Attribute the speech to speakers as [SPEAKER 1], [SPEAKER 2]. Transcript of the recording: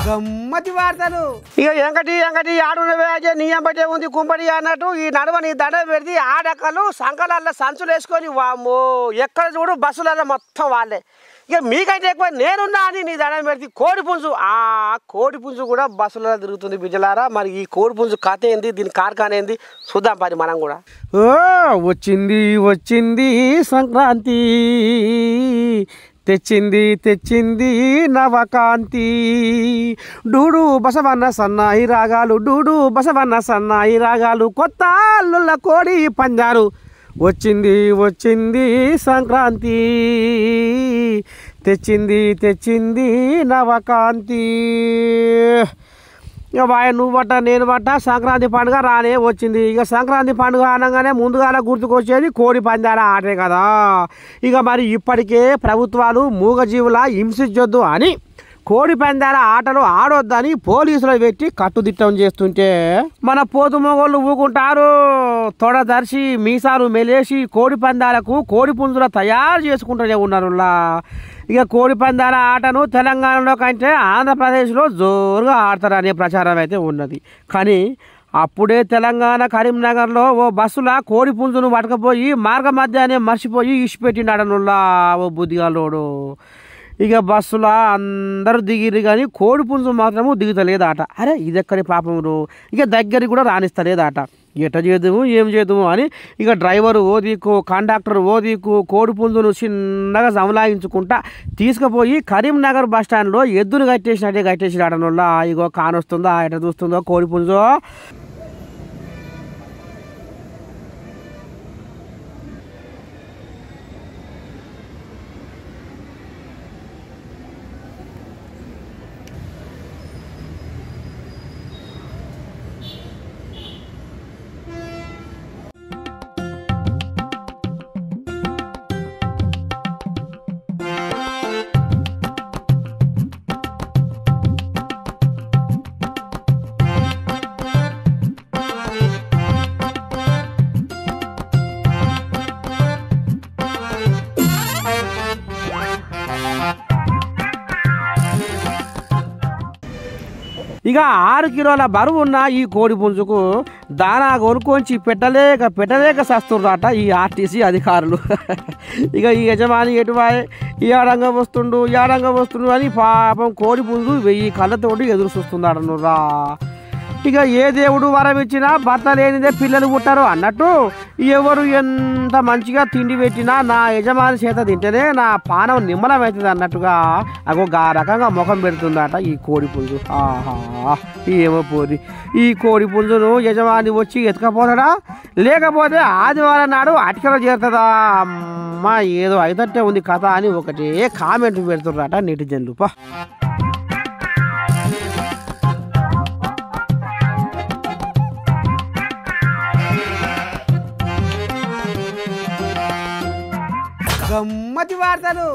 [SPEAKER 1] గమ్మతి వార్తలు
[SPEAKER 2] ఇక ఎంకటి ఆడునవే నీయం బట్టే ఉంది కుంపడి అన్నట్టు ఈ నడుమ నీ దండ పెడితే ఆడకలు సంకలల్లో సంచులు వేసుకొని వామ్మో ఎక్కడ చూడు బస్సులలో మొత్తం వాళ్ళే. ఇక మీకైతే ఎక్కువ నేనున్నా అని నీ దండం పెడితే కోడిపుంజు కోడిపుంజు కూడా బస్సులలో తిరుగుతుంది బిడ్డలారా. మరి ఈ కోడిపుంజు కథ ఏంది, దీని కార్ఖాన ఏంది చూద్దాం పని మనం కూడా. వచ్చింది సంక్రాంతి, తెచ్చింది నవకాంతి. డూడు బసవన్న సన్నాయి రాగాలు, డూడు బసవన్న సన్నాయి రాగాలు, కొత్త అల్లుళ్ళ కోడి పందారు. వచ్చింది సంక్రాంతి, తెచ్చింది నవకాంతి. ఇక బాయ్ నువ్వు బట్ట నేను బట్ట సంక్రాంతి పండుగ రానే వచ్చింది. ఇక సంక్రాంతి పండుగ అనగానే ముందుగానే గుర్తుకొచ్చేది కోడి పందాల ఆటే కదా. ఇక మరి ఇప్పటికే ప్రభుత్వాలు మూగజీవుల హింసించొద్దు అని కోడి పందాల ఆటలు ఆడొద్దని పోలీసులు పెట్టి కట్టుదిట్టం చేస్తుంటే మన పోతు మొగోళ్ళు ఊకుంటారు. తొడదర్శి మీసాలు మెలేసి కోడి పందాలకు కోడి పుంజుల తయారు చేసుకుంటూనే ఉన్నారు. ఇక కోడి పందాల ఆటను తెలంగాణలో కంటే ఆంధ్రప్రదేశ్లో జోరుగా ఆడతారనే ప్రచారం అయితే ఉన్నది. కానీ అప్పుడే తెలంగాణ కరీంనగర్లో ఓ బస్సుల కోడి పుంజును పట్టుకపోయి మార్గ మధ్యాహ్నం మర్చిపోయి ఇచ్చిపెట్టినాడనుల్లా ఓ బుద్ధిగాలోడు. ఇక బస్సులో అందరూ దిగిరు కానీ కోడి పుంజు మాత్రము దిగుతలేదాట. అరే ఇదెక్కడి పాపమురు, ఇక దగ్గరికి కూడా రాణిస్తలేదాట. ఎట చేద్దాము ఏం చేద్దాము అని ఇక డ్రైవరు ఓ దిక్కు, కండక్టర్ ఓ దిక్కు కోడి పుంజును చిన్నగా సమలాయించుకుంటా తీసుకుపోయి కరీంనగర్ బస్ స్టాండ్లో ఎద్దును కట్టేసినట్టే కట్టేసినాడనుల్లా. ఇగో కానొస్తుందా ఎట చూస్తుందో కోడి పుంజు. ఇక 6 కిలోల బరువు ఉన్న ఈ కోడి పుంజుకు దానా కొనుక్కొంచి పెట్టలేక సస్తుర్రాట ఈ ఆర్టీసీ అధికారులు. ఇక ఈ యజమాని ఎటువాయే ఈ ఆడంగా వస్తుండు అని పాపం కోడి పుంజు 1000 కళ్ళతోటి ఎదురు చూస్తున్నాడనురా. ఇక ఏ దేవుడు వరం ఇచ్చినా భర్త లేనిదే పిల్లలు పుట్టారు అన్నట్టు ఎవరు ఎంత మంచిగా తిండి పెట్టినా నా యజమాని చేత తింటేనే నా పానం నిమ్మలమవుతుంది అన్నట్టుగా అగో గా రకంగా ముఖం పెడుతుందట ఈ కోడి పుంజు. ఏమో పోరి ఈ కోడి పుంజును యజమాని వచ్చి ఎత్తుకపోతాడా లేకపోతే ఆదివారం నాడు అటికలో చేరుతుందా? అమ్మ ఏదో అయితట్టే ఉంది కథ అని ఒకటే కామెంట్ పెడుతున్నారట నెటిజన్లు.
[SPEAKER 1] గమ్మతి వార్తలు.